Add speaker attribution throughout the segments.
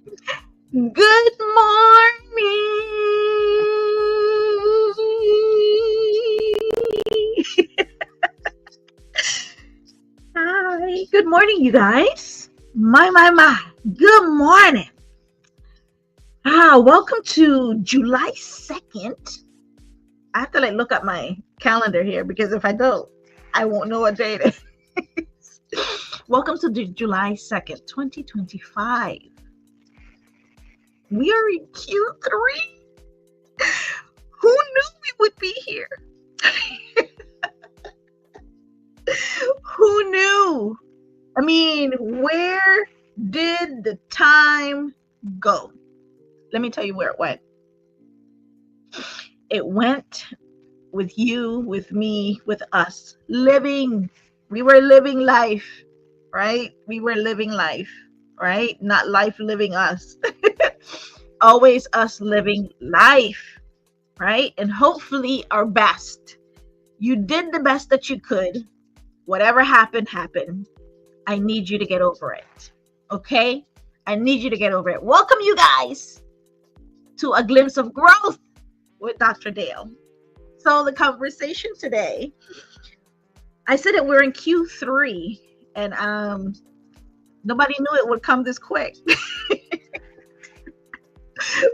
Speaker 1: Good morning. Hi. Good morning, you guys. My. Good morning. Welcome to July 2nd. I have to look at my calendar here because if I don't, I won't know what day it is. Welcome to the July 2nd, 2025. We are in Q3. Who knew we would be here? Who knew? I mean, where did the time go? Let me tell you where it went. It went with you, with me, with us. Living. We were living life, right? We were living life, right? Not life living us. Always us living life, right? And hopefully our best. You did the best that you could. Whatever happened, happened. I need you to get over it. Okay? I need you to get over it. Welcome, you guys, to A Glimpse of Growth with Dr. Dale. So, the conversation today, I said that we're in Q3, and nobody knew it would come this quick.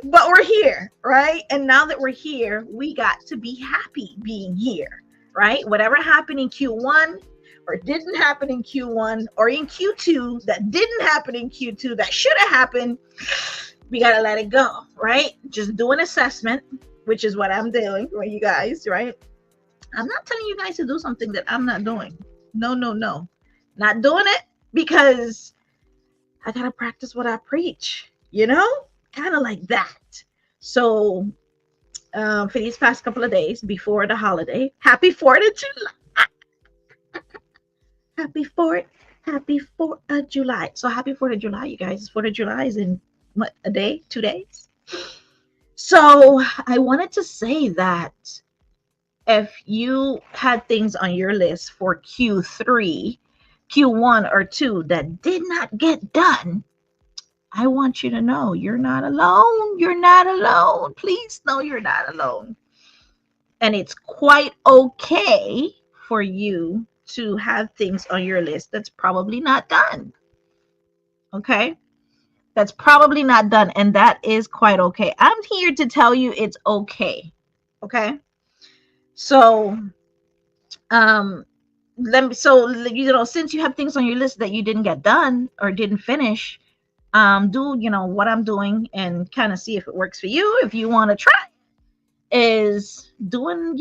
Speaker 1: But we're here, right? And now that we're here, we got to be happy being here, right? Whatever happened in Q1, or didn't happen in Q1 or in Q2 that didn't happen in Q2 that should have happened, we got to let it go, right? Just do an assessment, which is what I'm doing for you guys, right? I'm not telling you guys to do something that I'm not doing. No. Not doing it because I got to practice what I preach, kind of like that. So for these past couple of days before the holiday, happy 4th of July. Happy 4th of July. So happy 4th of July, you guys. 4th of July is in what, a day, 2 days? So I wanted to say that if you had things on your list for Q3, Q1 or 2 that did not get done, I want you to know you're not alone. You're not alone. Please know you're not alone. And it's quite okay for you to have things on your list that's probably not done. Okay? That's probably not done. And that is quite okay. I'm here to tell you it's okay. Okay? So, since you have things on your list that you didn't get done or didn't finish, do what I'm doing and kind of see if it works for you. If you want to try, is doing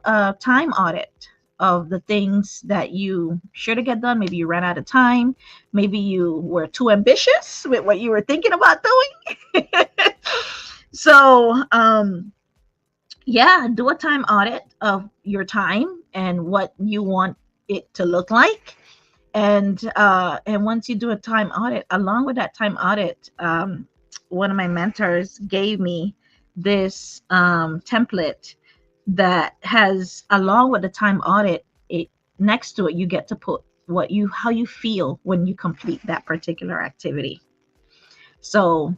Speaker 1: a time audit of the things that you should have get done. Maybe you ran out of time. Maybe you were too ambitious with what you were thinking about doing. So do a time audit of your time and what you want it to look like. And once you do a time audit, along with that time audit, one of my mentors gave me this template that has, along with the time audit, it next to it you get to put how you feel when you complete that particular activity. So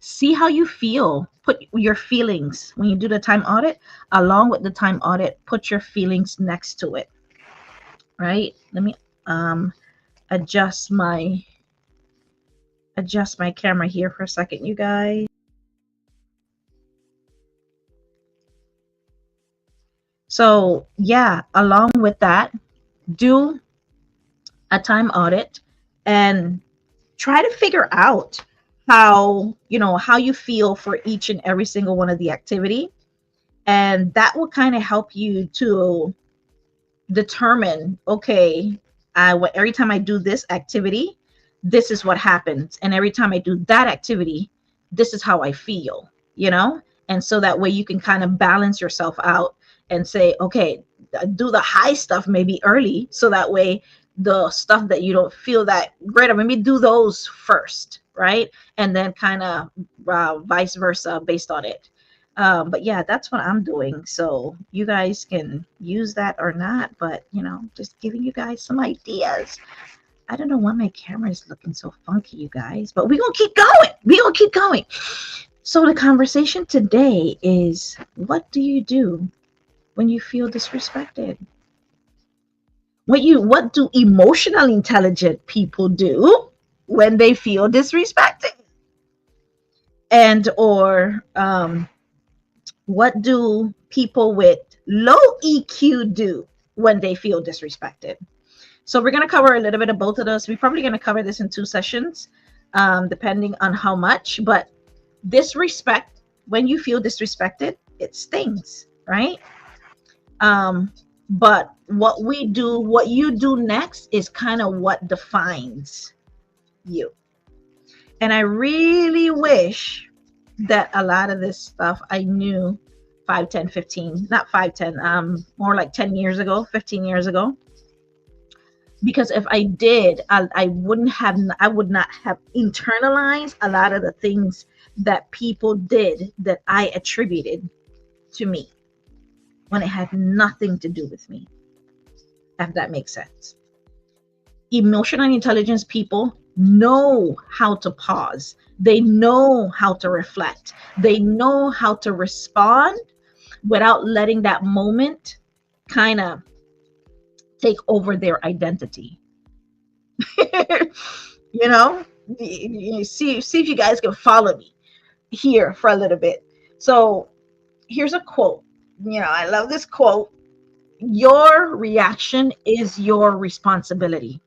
Speaker 1: see how you feel. Put your feelings when you do the time audit. Along with the time audit, put your feelings next to it. Right? Let me adjust my camera here for a second, you guys. So along with that, do a time audit and try to figure out how you feel for each and every single one of the activity, and that will kind of help you to determine, okay, every time I do this activity, this is what happens, and every time I do that activity, this is how I feel, and so that way you can kind of balance yourself out and say, okay, do the high stuff maybe early, so that way the stuff that you don't feel that great, maybe do those first, right? And then kind of vice versa based on it. But that's what I'm doing. So you guys can use that or not, but just giving you guys some ideas. I don't know why my camera is looking so funky, you guys, but we're going to keep going. We're going to keep going. So the conversation today is, what do you do when you feel disrespected? What do emotionally intelligent people do when they feel disrespected? And or what do people with low EQ do when they feel disrespected? So we're going to cover a little bit of both of those. We're probably going to cover this in 2 sessions, depending on how much. But disrespect, when you feel disrespected, it stings, right? But what you do next is kind of what defines you. And I really wish that a lot of this stuff I knew 5, 10, 15, not 5, 10, more like 10 years ago, 15 years ago. Because if I did, I would not have internalized a lot of the things that people did that I attributed to me when it had nothing to do with me, if that makes sense. Emotional intelligence people know how to pause. They know how to reflect. They know how to respond without letting that moment kind of take over their identity. You know, you see if you guys can follow me here for a little bit. So here's a quote. I love this quote. Your reaction is your responsibility.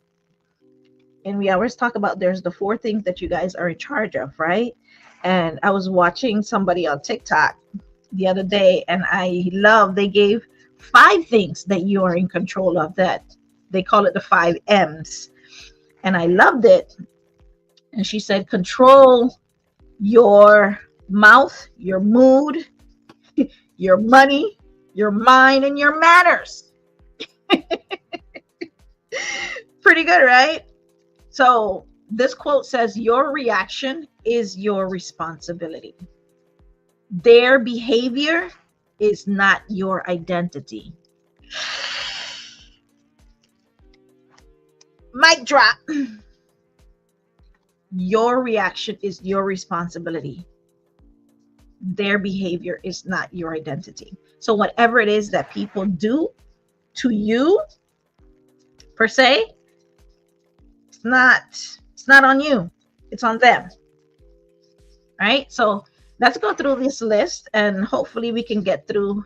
Speaker 1: And we always talk about there's the 4 things that you guys are in charge of, right? And I was watching somebody on TikTok the other day, and they gave 5 things that you are in control of, that they call it the 5 M's. And I loved it. And she said, control your mouth, your mood, your money, your mind, and your manners. Pretty good, right? So this quote says, your reaction is your responsibility. Their behavior is not your identity. Mic drop. Your reaction is your responsibility. Their behavior is not your identity. So whatever it is that people do to you, per se, it's not on you. It's on them. Right? So let's go through this list, and hopefully we can get through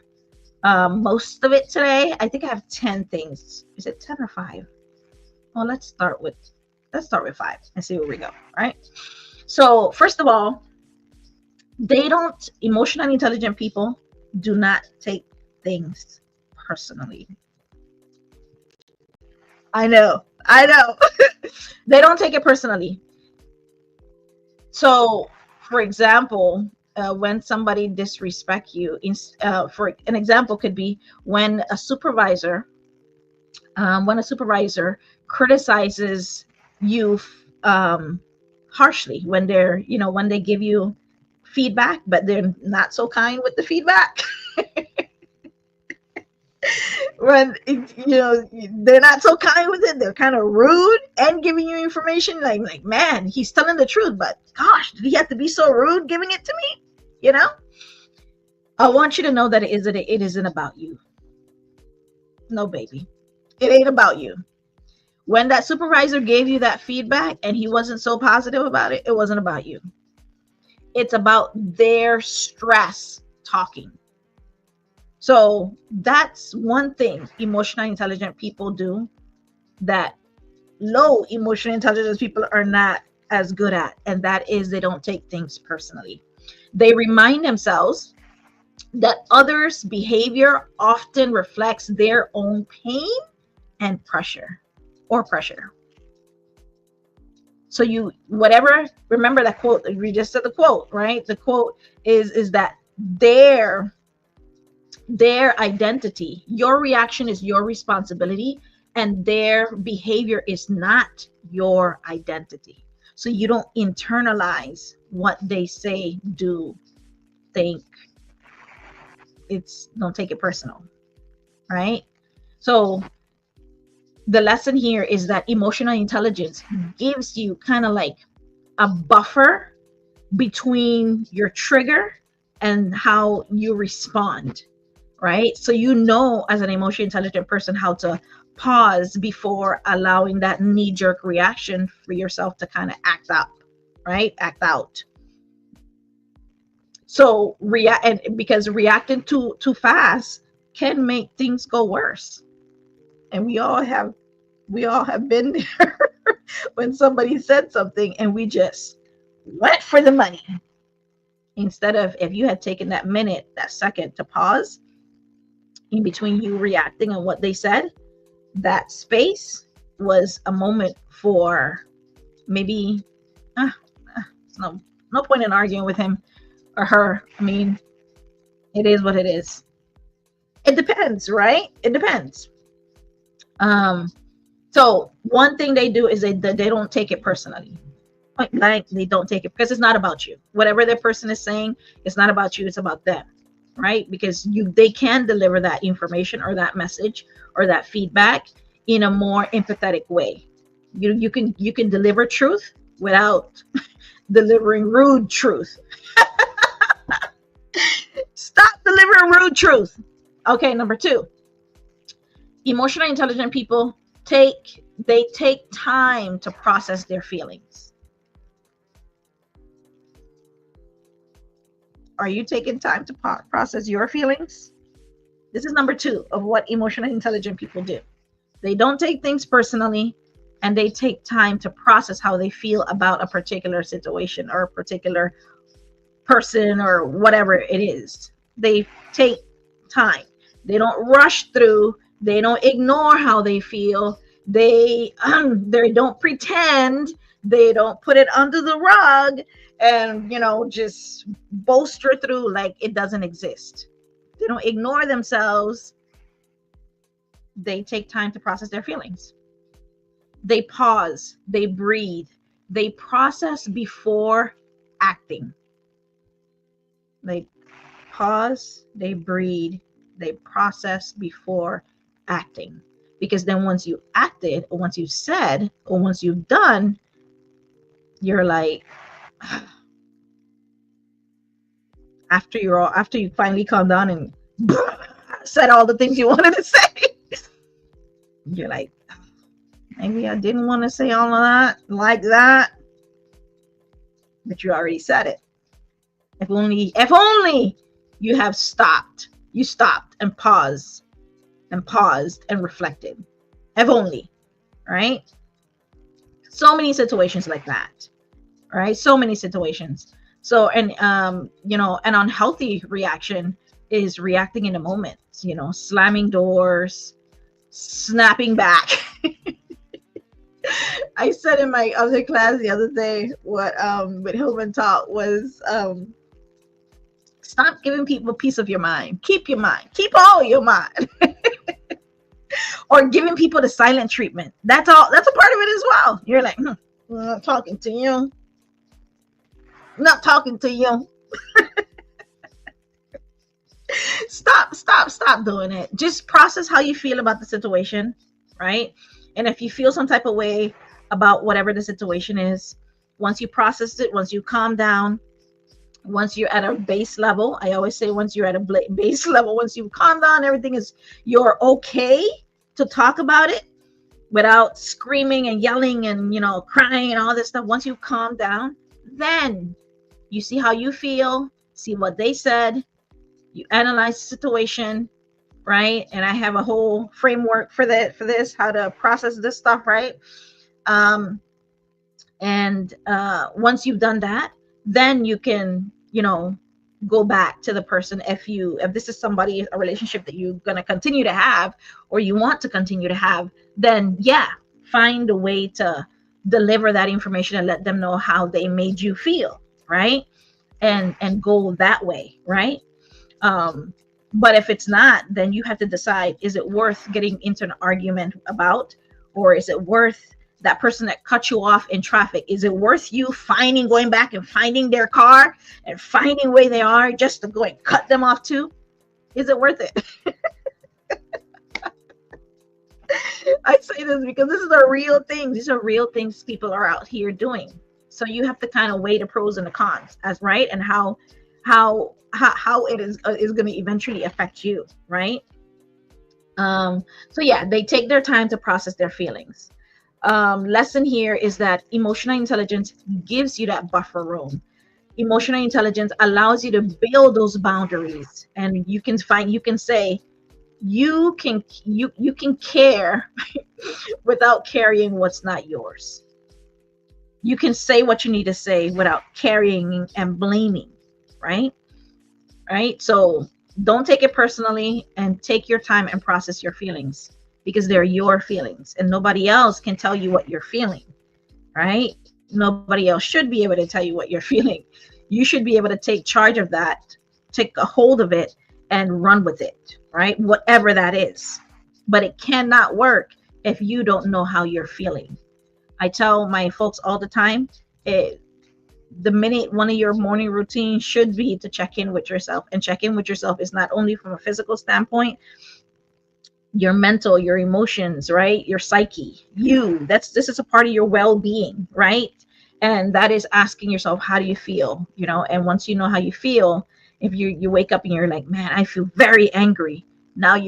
Speaker 1: most of it today. I think I have 10 things. Is it 10 or 5? Well, let's start with 5 and see where we go. Right? So first of all, emotionally intelligent people do not take things personally. I know. They don't take it personally. So, for example, when somebody disrespects you, for an example could be when a supervisor criticizes you harshly, when they give you feedback, but they're not so kind with the feedback. When they're not so kind with it, they're kind of rude and giving you information like, man, he's telling the truth, but gosh, did he have to be so rude giving it to me? I want you to know that it isn't about you. No, baby, it ain't about you. When that supervisor gave you that feedback and he wasn't so positive about it, it wasn't about you. It's about their stress talking. So that's one thing emotionally intelligent people do that low emotional intelligence people are not as good at, and that is they don't take things personally. They remind themselves that others' behavior often reflects their own pain and pressure. So remember that quote, we just said the quote, right? The quote is that their identity, your reaction is your responsibility, and their behavior is not your identity. So you don't internalize what they say, do, think. Don't take it personal, right? So the lesson here is that emotional intelligence gives you kind of like a buffer between your trigger and how you respond, right? So you know, as an emotionally intelligent person, how to pause before allowing that knee-jerk reaction for yourself to kind of act up, right? Act out. So react, and because reacting too fast can make things go worse. And we all have been there when somebody said something and we just went for the money instead of, if you had taken that minute, that second to pause in between you reacting and what they said, that space was a moment for maybe no point in arguing with him or her. I mean, it is what it is. It depends, right? It depends. So one thing they do is they don't take it personally. Point blank, they don't take it, because it's not about you. Whatever that person is saying, it's not about you, it's about them, right? Because they can deliver that information or that message or that feedback in a more empathetic way. You can deliver truth without delivering rude truth. Stop delivering rude truth. Okay, number 2. Emotionally intelligent people take time to process their feelings. Are you taking time to process your feelings? This is number 2 of what emotionally intelligent people do. They don't take things personally, and they take time to process how they feel about a particular situation or a particular person or whatever it is. They take time. They don't rush through. They don't ignore how they feel. They don't pretend. They don't put it under the rug and just bolster through like it doesn't exist. They don't ignore themselves. They take time to process their feelings. They pause, they breathe, they process before acting. They pause, they breathe, they process before acting. Because then once you acted, or once you said, or once you've done, you're like, after you finally calm down and said all the things you wanted to say, you're like, maybe I didn't want to say all of that like that, but you already said it. If only you have stopped. You stopped and paused and reflected. If only, right? So many situations like that, right? So many situations. So, and an unhealthy reaction is reacting in a moment, slamming doors, snapping back. I said in my other class the other day, what Hillman taught was, stop giving people a piece of your mind. Keep your mind. Keep all your mind. Or giving people the silent treatment. That's all. That's a part of it as well. You're like, I'm not talking to you. I'm not talking to you. Stop doing it. Just process how you feel about the situation, right? And if you feel some type of way about whatever the situation is, once you process it, once you calm down, once you're at a base level, I always say once you're at a base level, once you calm down, you're okay to talk about it without screaming and yelling and, crying and all this stuff. Once you calm down, then you see how you feel, see what they said, you analyze the situation, right? And I have a whole framework for this, how to process this stuff, right? Once you've done that, then you can, go back to the person. If this is a relationship that you're going to continue to have, or you want to continue to have, then find a way to deliver that information and let them know how they made you feel, right? And go that way, right? But if it's not, then you have to decide, is it worth getting into an argument about, or is it worth that person that cut you off in traffic? Is it worth you going back and finding their car and finding where they are just to go and cut them off too? Is it worth it? I say this because this is a real thing. These are real things people are out here doing. So you have to kind of weigh the pros and the cons, as right, and how it is going to eventually affect you, right? So yeah, they take their time to process their feelings. Lesson here is that emotional intelligence gives you that buffer room. Emotional intelligence allows you to build those boundaries, and you can say you can care without carrying what's not yours. You can say what you need to say without carrying and blaming, right? Right? So don't take it personally, and take your time and process your feelings, because they're your feelings and nobody else can tell you what you're feeling, right? Nobody else should be able to tell you what you're feeling. You should be able to take charge of that, take a hold of it, and run with it, right? Whatever that is. But it cannot work if you don't know how you're feeling. I tell my folks all the time, the minute one of your morning routines should be to check in with yourself. And check in with yourself is not only from a physical standpoint, your mental, your emotions, right? Your psyche, this is a part of your well-being, right? And that is asking yourself, how do you feel? And once you know how you feel, if you wake up and you're like, man, I feel very angry. Now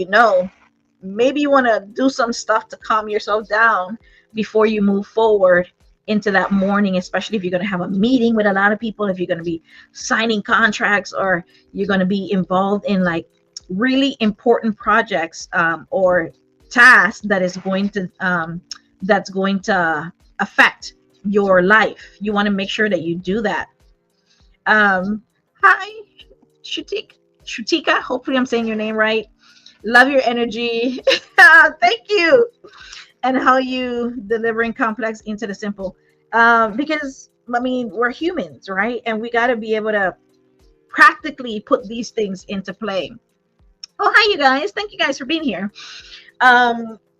Speaker 1: maybe you want to do some stuff to calm yourself down before you move forward into that morning, especially if you're going to have a meeting with a lot of people, if you're going to be signing contracts, or you're going to be involved in like really important projects, or tasks that's going to affect your life. You want to make sure that you do that. Hi, Shutika. Hopefully I'm saying your name right. Love your energy. Thank you. And how you delivering complex into the simple. Because I mean, we're humans, right? And we got to be able to practically put these things into play. Oh, hi, you guys. Thank you guys for being here.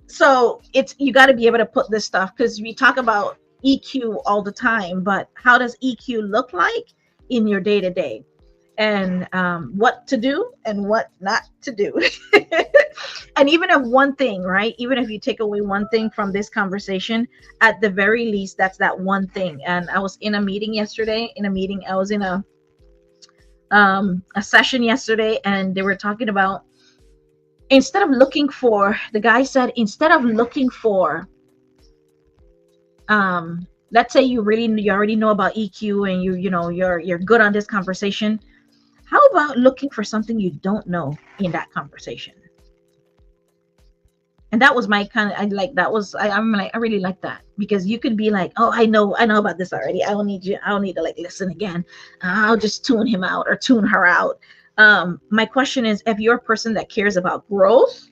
Speaker 1: So you got to be able to put this stuff, because we talk about EQ all the time, but how does EQ look like in your day to day? And what to do and what not to do. And even if one thing, right? Even if you take away one thing from this conversation, at the very least, that's that one thing. And I was in a meeting yesterday. I was in a session yesterday, and they were talking about, the guy said, instead of looking for, let's say you already know about EQ, and you're good on this conversation. How about looking for something you don't know in that conversation? And that was my kind of, I'm like, I really like that, because you could be like, oh, I know about this already. I don't need to like listen again. I'll just tune him out or tune her out. My question is, if you're a person that cares about growth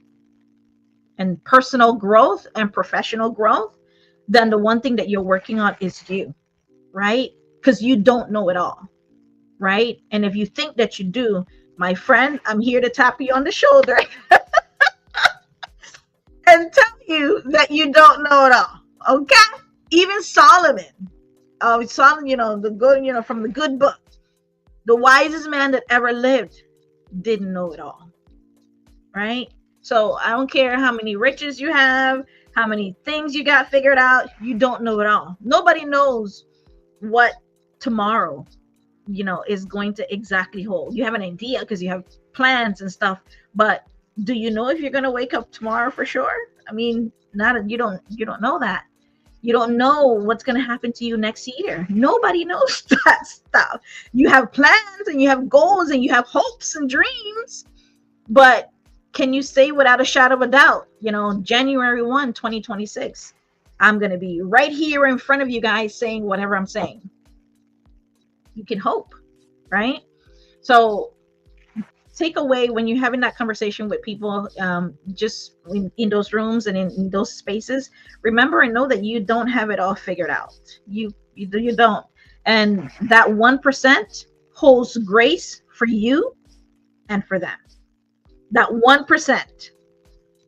Speaker 1: and personal growth and professional growth, then the one thing that you're working on is you, right? Because you don't know it all, right? And if you think that you do, my friend, I'm here to tap you on the shoulder and tell you that you don't know it all. Okay? Even Solomon, the good, from the good book, the wisest man that ever lived, didn't know it all. Right? So I don't care how many riches you have, how many things you got figured out, you don't know it all. Nobody knows what tomorrow, is going to exactly hold. You have an idea because you have plans and stuff, but do you know if you're going to wake up tomorrow for sure? I mean, you don't know that. You don't know what's going to happen to you next year. Nobody knows that stuff. You have plans and you have goals and you have hopes and dreams, but can you say without a shadow of a doubt, January 1, 2026, I'm going to be right here in front of you guys saying whatever I'm saying? You can hope, right? So take away, when you're having that conversation with people, just in those rooms and in those spaces, remember and know that you don't have it all figured out. You don't. And that 1% holds grace for you and for them. That 1%.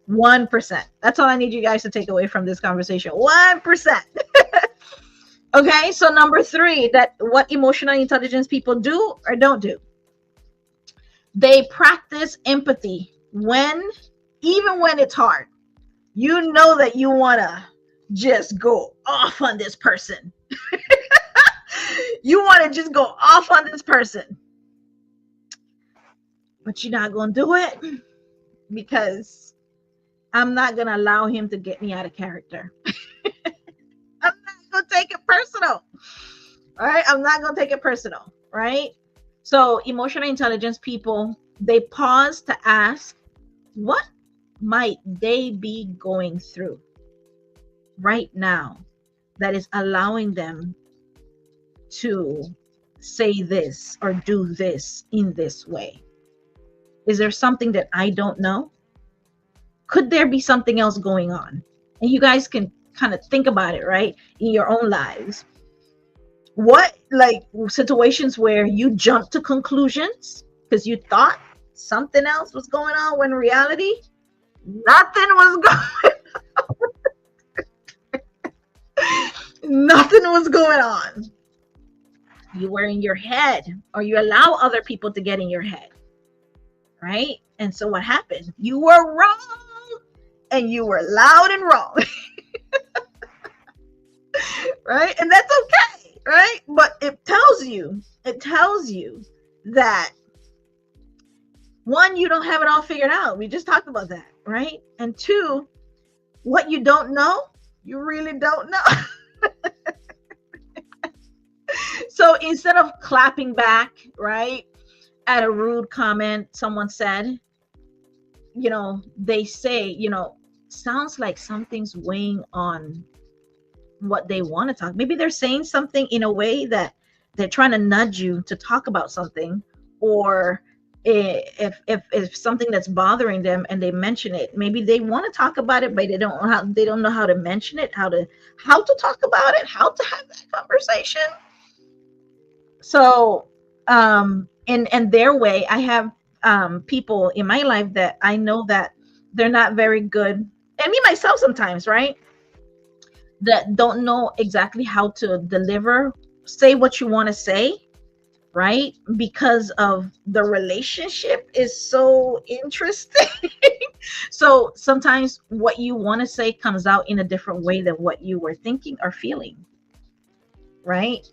Speaker 1: 1%. That's all I need you guys to take away from this conversation. 1%. Okay, so number 3, that what emotional intelligence people do or don't do. They practice empathy even when it's hard. You know that you want to just go off on this person. You want to just go off on this person, but you're not going to do it because I'm not going to allow him to get me out of character. I'm not going to take it personal. All right. I'm not going to take it personal. Right. So emotional intelligence people, they pause to ask, what might they be going through right now that is allowing them to say this or do this in this way? Is there something that I don't know? Could there be something else going on? And you guys can kind of think about it, right? In your own lives. What, like, situations where you jump to conclusions because you thought something else was going on when in reality nothing was going nothing was going on. You were in your head, or you allow other people to get in your head, right? And so what happened? You were wrong, and you were loud and wrong. Right? And that's okay, right? But it tells you that, one, you don't have it all figured out. We just talked about that, right? And two, what you don't know, you really don't know. So instead of clapping back, right, at a rude comment someone said, they say, sounds like something's weighing on what they want to talk. Maybe they're saying something in a way that they're trying to nudge you to talk about something, or if something that's bothering them and they mention it, maybe they want to talk about it, but they don't know how to mention it, how to talk about it, how to have that conversation. So in their way, I have people in my life that I know that they're not very good, and me myself sometimes, right, that don't know exactly how to say what you want to say, right? Because of the relationship is so interesting. So sometimes what you want to say comes out in a different way than what you were thinking or feeling, right?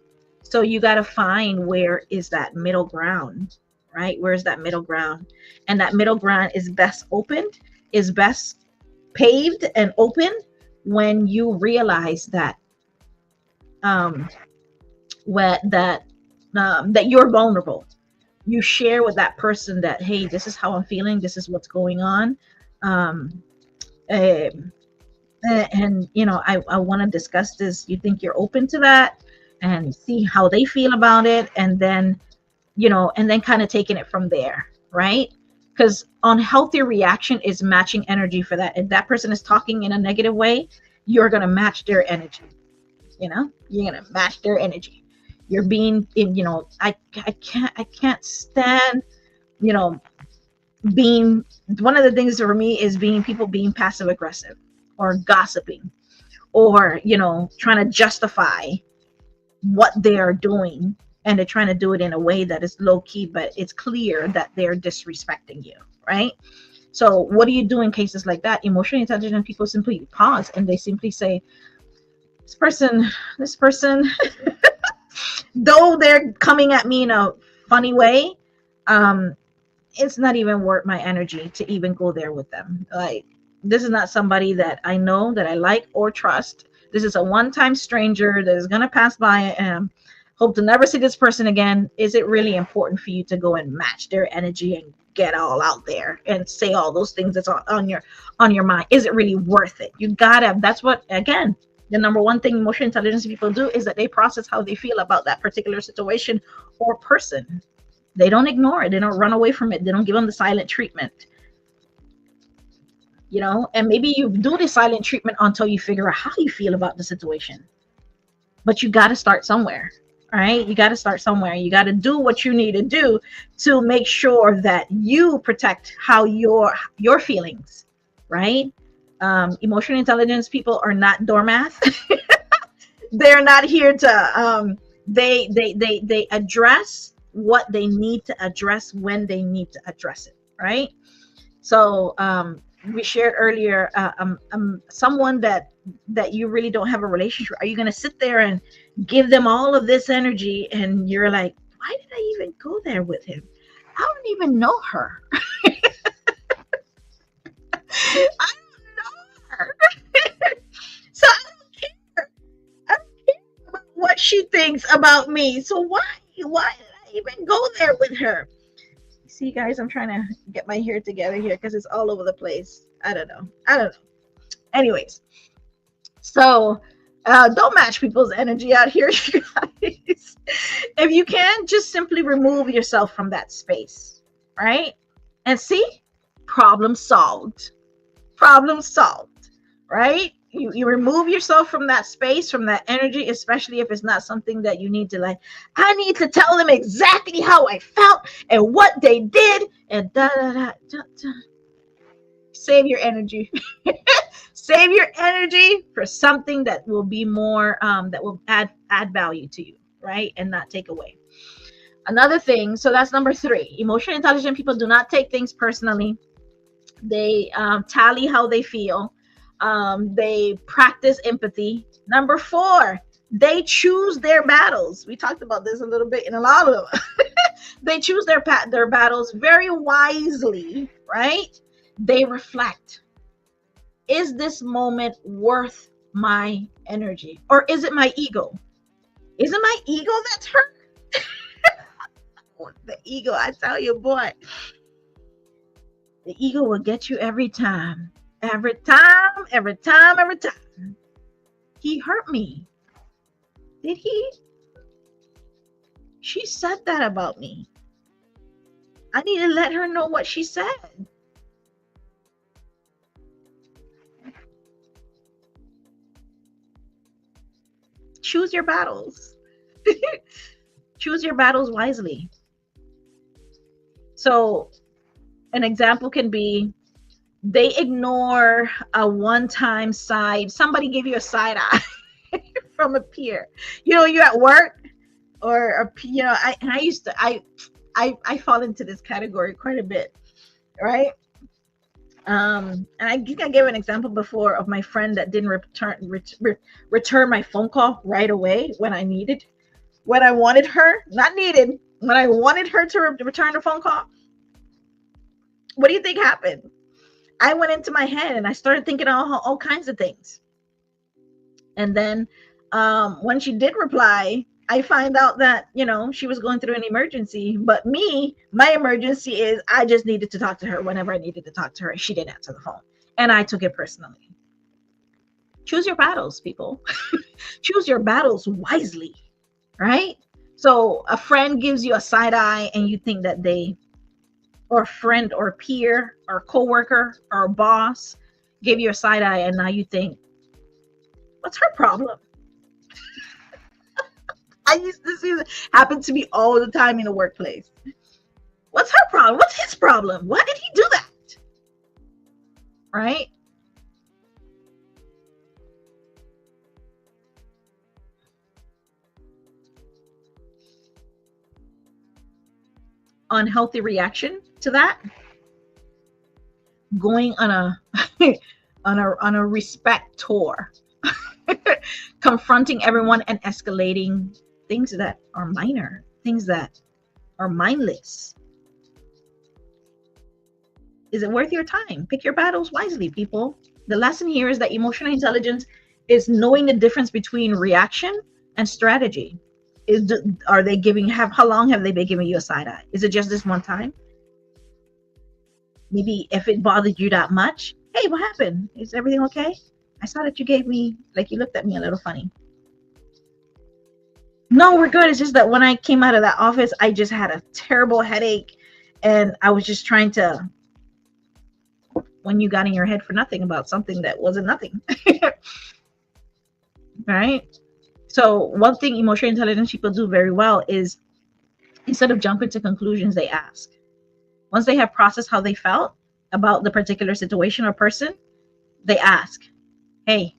Speaker 1: So you got to find where is that middle ground, right? Where's that middle ground? And that middle ground is best paved and open when you realize that that you're vulnerable. You share with that person that, hey, this is how I'm feeling, this is what's going on, and I want to discuss this. You think you're open to that, and see how they feel about it, and then kind of taking it from there, right? Because unhealthy reaction is matching energy for that. If that person is talking in a negative way, you're going to match their energy. You're going to match their energy. You're being, I can't stand, being, one of the things for me is people being passive aggressive or gossiping, or, trying to justify what they are doing, and they're trying to do it in a way that is low key, but it's clear that they're disrespecting you, right? So what do you do in cases like that? Emotionally intelligent people simply pause, and they simply say, this person, though they're coming at me in a funny way, it's not even worth my energy to even go there with them. Like, this is not somebody that I know, that I like or trust. This is a one-time stranger that is going to pass by, and hope to never see this person again. Is it really important for you to go and match their energy and get all out there and say all those things that's on your mind? Is it really worth it? You gotta, that's what, again, the number one thing emotional intelligence people do is that they process how they feel about that particular situation or person. They don't ignore it. They don't run away from it. They don't give them the silent treatment. And maybe you do the silent treatment until you figure out how you feel about the situation. But you got to start somewhere, right? You got to start somewhere. You got to do what you need to do to make sure that you protect how your feelings, right? Emotional intelligence people are not doormats. They're not here to they address what they need to address when they need to address it, right? So we shared earlier, someone that you really don't have a relationship, are you going to sit there and give them all of this energy, and you're like, why did I even go there with him? I don't even know her. I don't know her. So I don't care. I don't care about what she thinks about me. So why did I even go there with her? See, guys, I'm trying to get my hair together here because it's all over the place. I don't know. Anyways, so don't match people's energy out here, you guys. If you can, just simply remove yourself from that space, right? And see, problem solved. Problem solved, right? You remove yourself from that space, from that energy, especially if it's not something that you need to, like, I need to tell them exactly how I felt and what they did and da da da da. Da. Save your energy. Save your energy for something that will be more, that will add value to you, right? And not take away. Another thing, so that's number 3. Emotionally intelligent people do not take things personally. They tally how they feel. They practice empathy. Number 4, they choose their battles. We talked about this a little bit in a lot of them. They choose their battles very wisely, right? They reflect. Is this moment worth my energy? Or is it my ego? Is it my ego that's hurt? The ego, I tell you, boy. The ego will get you every time. Every time. He hurt me. Did he? She said that about me. I need to let her know what she said. Choose your battles. Choose your battles wisely. So an example can be, they ignore a one-time side. Somebody gave you a side eye from a peer. You're at work, or I used to, I fall into this category quite a bit, right? And I think I gave an example before of my friend that didn't return my phone call right away when I wanted her, not needed, when I wanted her to return the phone call. What do you think happened? I went into my head and I started thinking all kinds of things. And then when she did reply, I find out that, she was going through an emergency. But my emergency is I just needed to talk to her whenever I needed to talk to her. She didn't answer the phone. And I took it personally. Choose your battles, people. Choose your battles wisely, right? So a friend gives you a side eye and you think that or a friend or peer or coworker or boss gave you a side eye, and now you think, what's her problem? I used to see that happen to me all the time in the workplace. What's her problem? What's his problem? Why did he do that? Right? Unhealthy reaction to that, going on a on a respect tour, confronting everyone and escalating things that are minor, things that are mindless. Is it worth your time? Pick your battles wisely, people. The lesson here is that emotional intelligence is knowing the difference between reaction and strategy. How long have they been giving you a side eye? Is it just this one time? Maybe if it bothered you that much, hey, what happened? Is everything okay? I saw that you gave me, like, you looked at me a little funny. No, we're good. It's just that when I came out of that office, I just had a terrible headache, and I was just trying to, when you got in your head for nothing about something that wasn't nothing. Right? So one thing emotional intelligence people do very well is, instead of jumping to conclusions, they ask. Once they have processed how they felt about the particular situation or person, they ask, hey,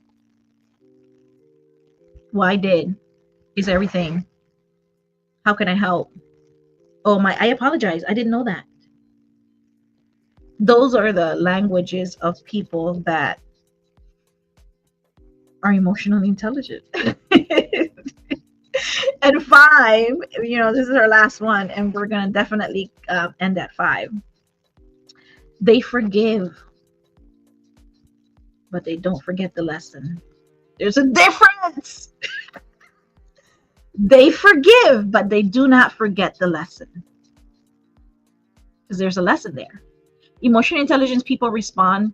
Speaker 1: well, I did. Is everything? How can I help? Oh, I apologize. I didn't know that. Those are the languages of people that are emotionally intelligent. And five, this is our last one, and we're going to definitely end at five. They forgive, but they don't forget the lesson. There's a difference. They forgive, but they do not forget the lesson. Because there's a lesson there. Emotional intelligence people respond.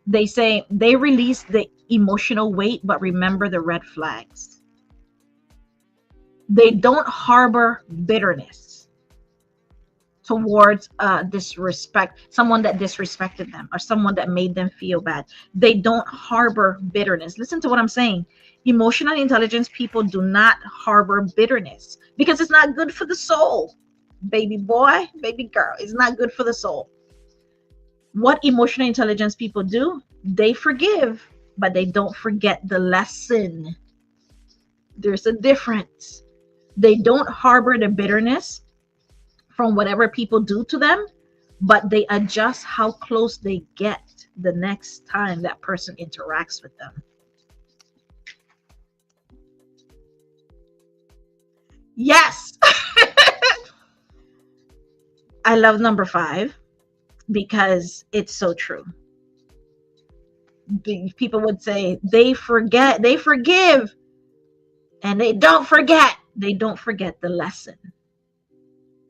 Speaker 1: They say they release the emotional weight, but remember the red flags. They don't harbor bitterness towards disrespect, someone that disrespected them or someone that made them feel bad. They don't harbor bitterness. Listen to what I'm saying. Emotional intelligence people do not harbor bitterness because it's not good for the soul. Baby boy, baby girl, it's not good for the soul. What emotional intelligence people do, they forgive, but they don't forget the lesson. There's a difference. They don't harbor the bitterness from whatever people do to them, but they adjust how close they get the next time that person interacts with them. Yes. I love number 5 because it's so true. People would say they forget, they forgive, and they don't forget. They don't forget the lesson.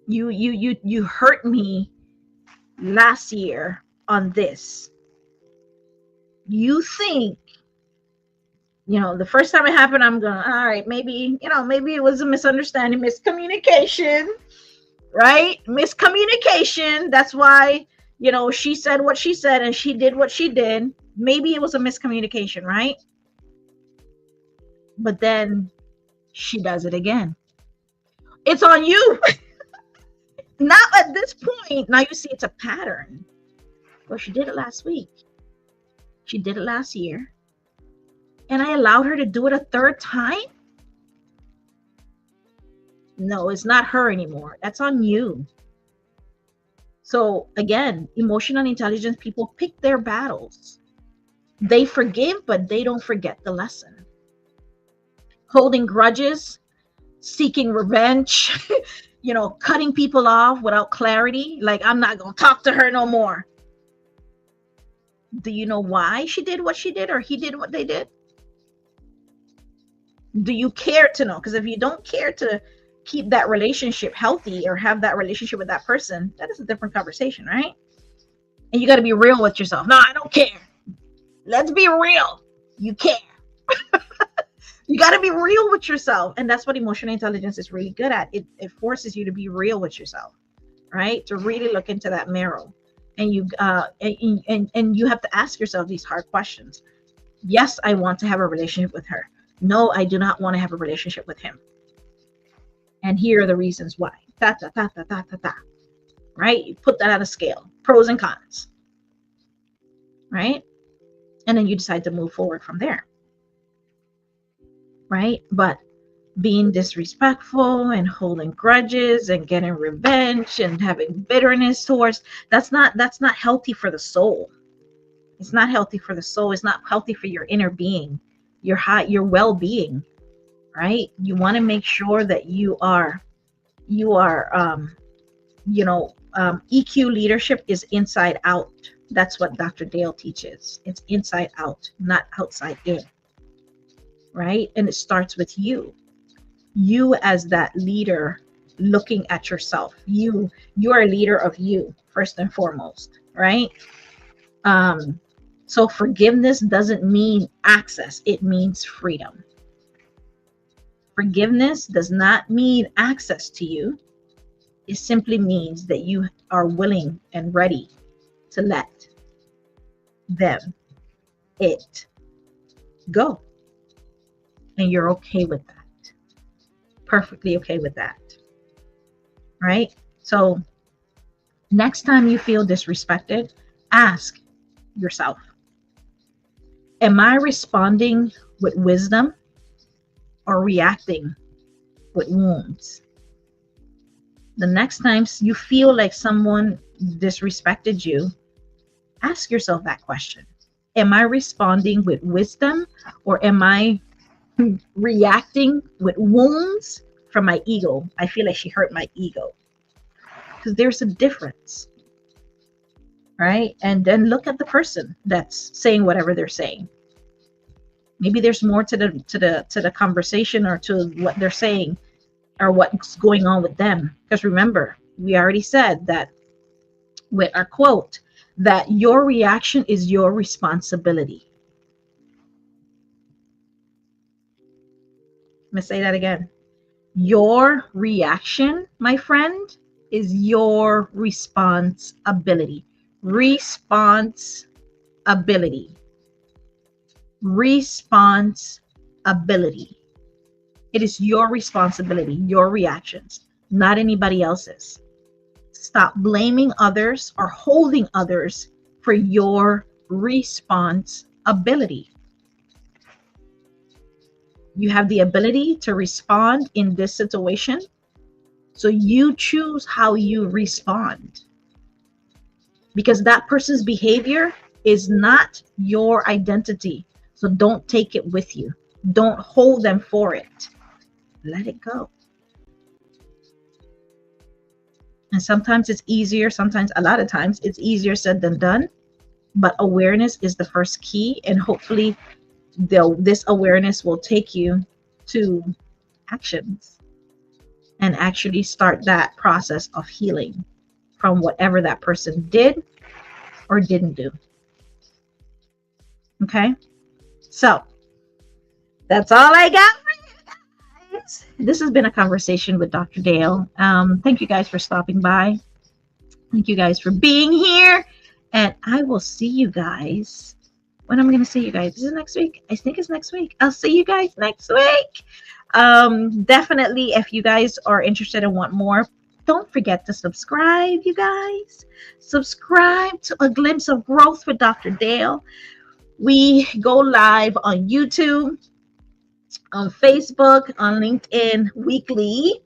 Speaker 1: You hurt me last year on this. You think, the first time it happened, I'm going, all right, maybe it was a misunderstanding, miscommunication, right? Miscommunication. That's why, she said what she said and she did what she did. Maybe it was a miscommunication, right? But then she does it again. It's on you. Now at this point, now you see it's a pattern. Well, she did it last week. She did it last year. And I allowed her to do it a third time? No, it's not her anymore. That's on you. So again, emotional intelligence people pick their battles. They forgive, but they don't forget the lesson. Holding grudges, seeking revenge, cutting people off without clarity. Like, I'm not going to talk to her no more. Do you know why she did what she did or he did what they did? Do you care to know? Because if you don't care to keep that relationship healthy or have that relationship with that person, that is a different conversation, right? And you got to be real with yourself. No, I don't care. Let's be real. You care. You got to be real with yourself. And that's what emotional intelligence is really good at. It forces you to be real with yourself, right? To really look into that mirror. And you and you have to ask yourself these hard questions. Yes, I want to have a relationship with her. No, I do not want to have a relationship with him. And here are the reasons why. Ta, ta, ta, ta, ta, ta, ta. Right? You put that on a scale. Pros and cons. Right? And then you decide to move forward from there. Right? But being disrespectful and holding grudges and getting revenge and having bitterness towards, that's not healthy for the soul. It's not healthy for the soul. It's not healthy for your inner being, your well-being, right? You want to make sure that you are EQ leadership is inside out. That's what Dr. Dale teaches. It's inside out, not outside in, right? And it starts with you as that leader looking at yourself. You are a leader of you first and foremost, right? So forgiveness doesn't mean access. It means freedom. Forgiveness does not mean access to you. It simply means that you are willing and ready to let it go. And you're okay with that. Perfectly okay with that. Right? So next time you feel disrespected, ask yourself, am I responding with wisdom or reacting with wounds? The next time you feel like someone disrespected you, Ask yourself that question. Am I responding with wisdom, or am I reacting with wounds from my ego? I feel like she hurt my ego. Because there's a difference, right? And then look at the person that's saying whatever they're saying. Maybe there's more to the conversation, or to what they're saying, or what's going on with them. Because remember, we already said that with our quote, that your reaction is your responsibility. Let me say that again. Your reaction, my friend, is your responsibility. Responsibility. Responsibility. It is your responsibility, your reactions, not anybody else's. Stop blaming others or holding others for your responsibility. You have the ability to respond in this situation, so you choose how you respond, because that person's behavior is not your identity. So don't take it with you. Don't hold them for it. Let it go. And sometimes it's easier, a lot of times it's easier said than done, but awareness is the first key, and hopefully this awareness will take you to actions and actually start that process of healing from whatever that person did or didn't do. Okay, so that's all I got for you guys. This has been a conversation with Dr. Dale. Thank you guys for stopping by. Thank you guys for being here. And I will see you guys. When am I going to see you guys? Is it next week? I think it's next week. I'll see you guys next week. Definitely, if you guys are interested and want more, don't forget to subscribe, you guys. Subscribe to A Glimpse of Growth with Dr. Dale. We go live on YouTube, on Facebook, on LinkedIn weekly.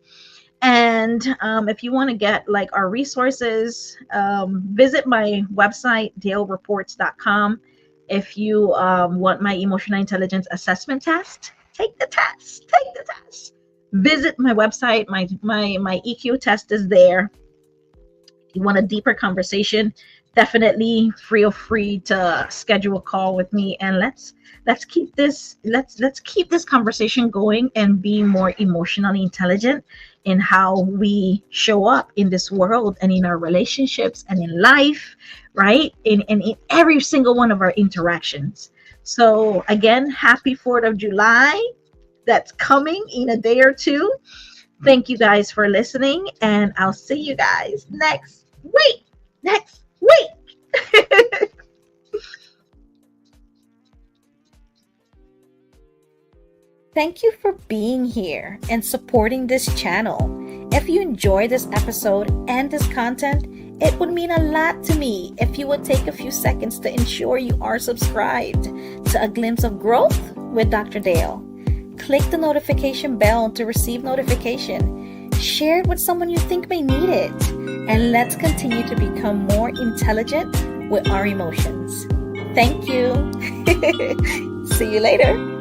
Speaker 1: And if you want to get like our resources, visit my website, dalereports.com. If you want my emotional intelligence assessment test, take the test. Visit my website. My EQ test is there. If you want a deeper conversation, definitely feel free to schedule a call with me, and let's keep this conversation going and be more emotionally intelligent in how we show up in this world and in our relationships and in life, right? In every single one of our interactions. So again, happy 4th of July. That's coming in a day or two. Thank you guys for listening, and I'll see you guys next week.
Speaker 2: Thank you for being here and supporting this channel. If you enjoyed this episode and this content, it would mean a lot to me if you would take a few seconds to ensure you are subscribed to A Glimpse of Growth with Dr. Dale. Click the notification bell to receive notification. Share it with someone you think may need it. And let's continue to become more intelligent with our emotions. Thank you. See you later.